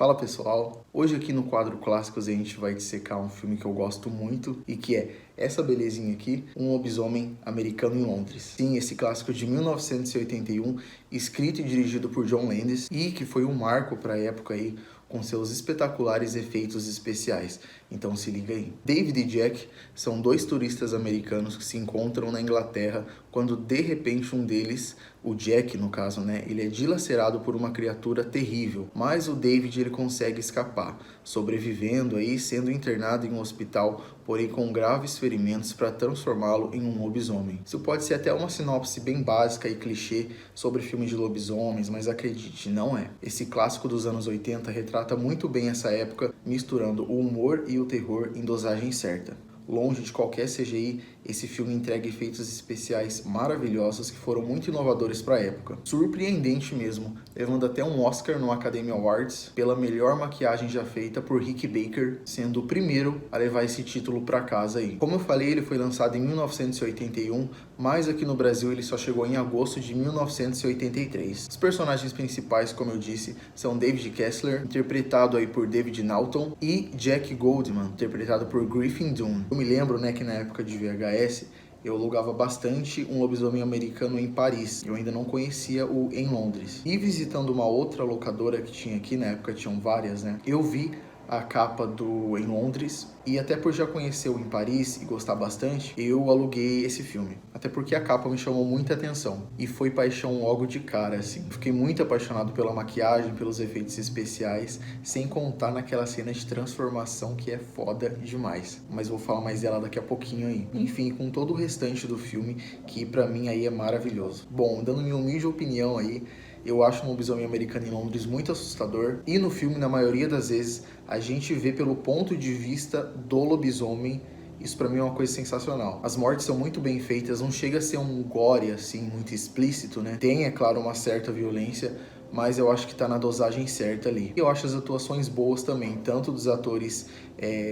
Fala pessoal, hoje aqui no quadro Clássicos a gente vai dissecar um filme que eu gosto muito e que é essa belezinha aqui, Um Lobisomem Americano em Londres. Sim, esse clássico de 1981, escrito e dirigido por John Landis e que foi um marco para a época aí com seus espetaculares efeitos especiais. Então se liga aí. David e Jack são dois turistas americanos que se encontram na Inglaterra quando de repente um deles, o Jack no caso, né, ele é dilacerado por uma criatura terrível, mas o David ele consegue escapar, sobrevivendo aí, sendo internado em um hospital, porém com graves ferimentos para transformá-lo em um lobisomem. Isso pode ser até uma sinopse bem básica e clichê sobre filmes de lobisomens, mas acredite, não é. Esse clássico dos anos 80 retrata muito bem essa época, misturando o humor e o terror em dosagem certa. Longe de qualquer CGI, esse filme entrega efeitos especiais maravilhosos que foram muito inovadores para a época. Surpreendente mesmo, levando até um Oscar no Academy Awards pela melhor maquiagem já feita por Rick Baker, sendo o primeiro a levar esse título para casa aí. Como eu falei, ele foi lançado em 1981, mas aqui no Brasil ele só chegou em agosto de 1983. Os personagens principais, como eu disse, são David Kessler, interpretado aí por David Naughton, e Jack Goldman, interpretado por Griffin Dunne. Eu me lembro, né, que na época de VHS eu alugava bastante Um Lobisomem Americano em Paris. Eu ainda não conhecia o em Londres. E visitando uma outra locadora que tinha aqui, na época tinham várias, né, eu vi a capa do Em Londres, e até por já conhecer o Em Paris e gostar bastante, eu aluguei esse filme. Até porque a capa me chamou muita atenção, e foi paixão logo de cara, assim. Fiquei muito apaixonado pela maquiagem, pelos efeitos especiais, sem contar naquela cena de transformação que é foda demais. Mas vou falar mais dela daqui a pouquinho aí. Enfim, com todo o restante do filme, que pra mim aí é maravilhoso. Bom, dando minha humilde opinião aí, eu acho Um Lobisomem Americano em Londres muito assustador, e no filme, na maioria das vezes, a gente vê pelo ponto de vista do lobisomem. Isso pra mim é uma coisa sensacional. As mortes são muito bem feitas, não chega a ser um gore assim, muito explícito, né? Tem, é claro, uma certa violência, mas eu acho que tá na dosagem certa ali. Eu acho as atuações boas também, tanto dos atores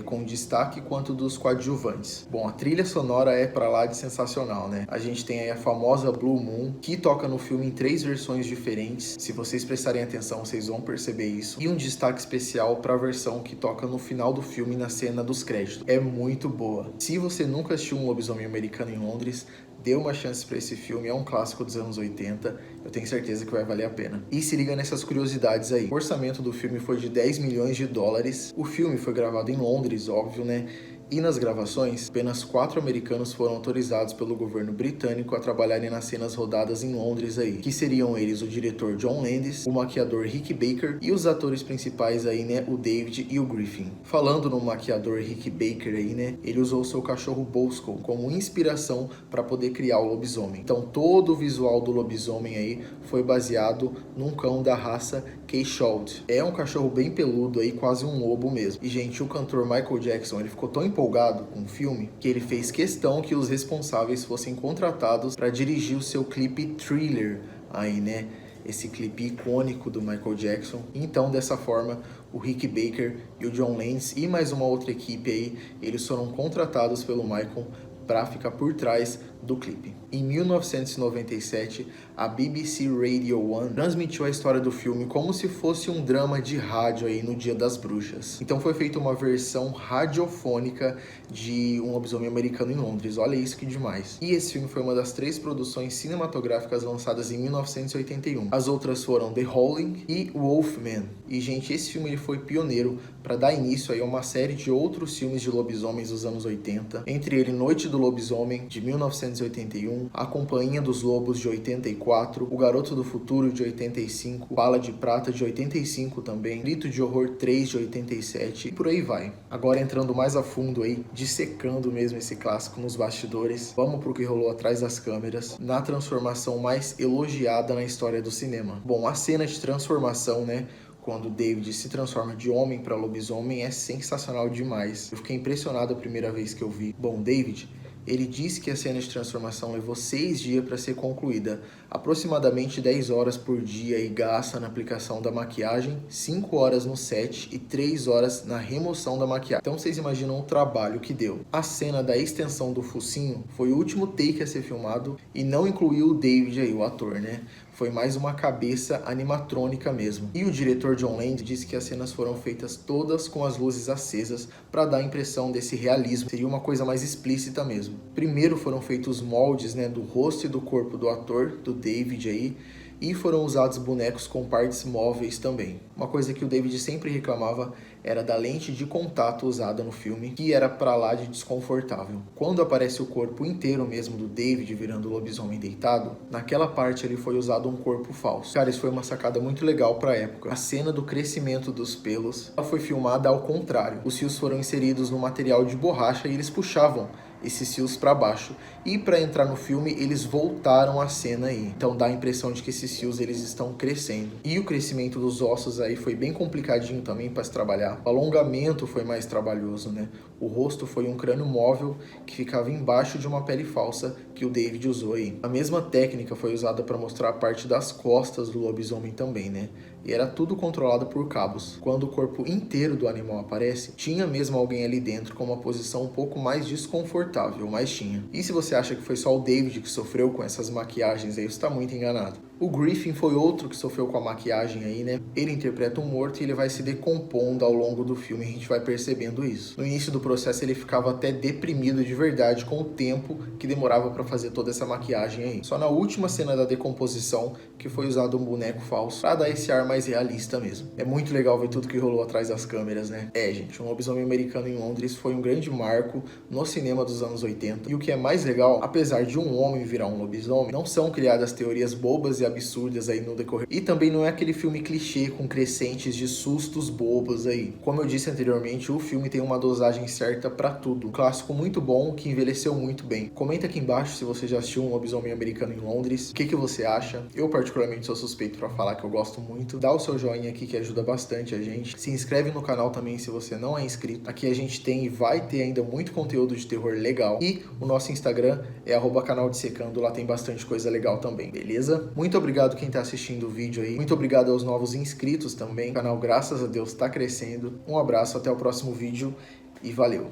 com destaque quanto dos coadjuvantes. Bom, a trilha sonora é pra lá de sensacional, né? A gente tem aí a famosa Blue Moon, que toca no filme em 3 versões diferentes. Se vocês prestarem atenção, vocês vão perceber isso. E um destaque especial pra versão que toca no final do filme, na cena dos créditos. É muito boa. Se você nunca assistiu Um Lobisomem Americano em Londres, dê uma chance para esse filme, é um clássico dos anos 80, eu tenho certeza que vai valer a pena. E se liga nessas curiosidades aí. O orçamento do filme foi de 10 milhões de dólares, o filme foi gravado em Londres, óbvio, né? E nas gravações, apenas 4 americanos foram autorizados pelo governo britânico a trabalharem nas cenas rodadas em Londres aí, que seriam eles o diretor John Landis, o maquiador Rick Baker e os atores principais aí, né, o David e o Griffin. Falando no maquiador Rick Baker aí, né, ele usou o seu cachorro Bosco como inspiração para poder criar o lobisomem. Então todo o visual do lobisomem aí foi baseado num cão da raça Keyshawn. É um cachorro bem peludo aí, quase um lobo mesmo. E gente, o cantor Michael Jackson, ele ficou tão empolgado com o filme que ele fez questão que os responsáveis fossem contratados para dirigir o seu clipe Thriller aí, né? Esse clipe icônico do Michael Jackson. Então, dessa forma, o Rick Baker e o John Landis e mais uma outra equipe aí, eles foram contratados pelo Michael para ficar por trás do clipe. Em 1997, a BBC Radio 1 transmitiu a história do filme como se fosse um drama de rádio aí no Dia das Bruxas. Então foi feita uma versão radiofônica de Um Lobisomem Americano em Londres. Olha isso que demais. E esse filme foi uma das 3 produções cinematográficas lançadas em 1981. As outras foram The Howling e Wolfman. E gente, esse filme ele foi pioneiro para dar início aí a uma série de outros filmes de lobisomens dos anos 80. Entre ele Noite do Lobisomem, de 1981, A Companhia dos Lobos, de 84, O Garoto do Futuro, de 85, Bala de Prata, de 85 também, Grito de Horror 3, de 87, e por aí vai. Agora entrando mais a fundo aí, dissecando mesmo esse clássico nos bastidores, vamos pro que rolou atrás das câmeras, na transformação mais elogiada na história do cinema. Bom, a cena de transformação, né? Quando David se transforma de homem para lobisomem é sensacional demais. Eu fiquei impressionado a primeira vez que eu vi. Bom, David, ele disse que a cena de transformação levou 6 dias para ser concluída, aproximadamente 10 horas por dia e gasta na aplicação da maquiagem, 5 horas no set e 3 horas na remoção da maquiagem. Então vocês imaginam o trabalho que deu. A cena da extensão do focinho foi o último take a ser filmado e não incluiu o David aí, o ator, né? foi mais uma cabeça animatrônica mesmo. E o diretor John Landis disse que as cenas foram feitas todas com as luzes acesas para dar a impressão desse realismo, seria uma coisa mais explícita mesmo. Primeiro foram feitos moldes, né, do rosto e do corpo do ator, do David aí, e foram usados bonecos com partes móveis também. Uma coisa que o David sempre reclamava era da lente de contato usada no filme, que era pra lá de desconfortável. Quando aparece o corpo inteiro mesmo do David virando o lobisomem deitado, naquela parte ali foi usado um corpo falso. Cara, isso foi uma sacada muito legal pra época. A cena do crescimento dos pelos, ela foi filmada ao contrário. Os fios foram inseridos no material de borracha e eles puxavam esses fios para baixo, e para entrar no filme eles voltaram a cena aí, então dá a impressão de que esses fios eles estão crescendo. E o crescimento dos ossos aí foi bem complicadinho também para se trabalhar. O alongamento foi mais trabalhoso, né? O rosto foi um crânio móvel que ficava embaixo de uma pele falsa que o David usou aí. A mesma técnica foi usada para mostrar a parte das costas do lobisomem também, né? E era tudo controlado por cabos. Quando o corpo inteiro do animal aparece, tinha mesmo alguém ali dentro com uma posição um pouco mais desconfortável, mas tinha. E se você acha que foi só o David que sofreu com essas maquiagens aí, você está muito enganado. O Griffin foi outro que sofreu com a maquiagem aí, né? Ele interpreta um morto e ele vai se decompondo ao longo do filme, a gente vai percebendo isso. No início do processo ele ficava até deprimido de verdade com o tempo que demorava para fazer toda essa maquiagem aí. Só na última cena da decomposição que foi usado um boneco falso para dar esse ar mais realista mesmo. É muito legal ver tudo que rolou atrás das câmeras, né? Gente, um lobisomem americano em Londres foi um grande marco no cinema dos anos 80. E o que é mais legal, apesar de um homem virar um lobisomem, não são criadas teorias bobas e absurdas aí no decorrer. E também não é aquele filme clichê com crescentes de sustos bobos aí. Como eu disse anteriormente, o filme tem uma dosagem certa pra tudo. Um clássico muito bom que envelheceu muito bem. Comenta aqui embaixo se você já assistiu Um Lobisomem Americano em Londres. O que você acha? Eu particularmente sou suspeito pra falar que eu gosto muito. Dá o seu joinha aqui que ajuda bastante a gente. Se inscreve no canal também se você não é inscrito. Aqui a gente tem e vai ter ainda muito conteúdo de terror legal. E o nosso Instagram é @canaldissecando. Lá tem bastante coisa legal também, beleza? Muito obrigado quem tá assistindo o vídeo aí. Muito obrigado aos novos inscritos também. O canal, graças a Deus, tá crescendo. Um abraço, até o próximo vídeo e valeu!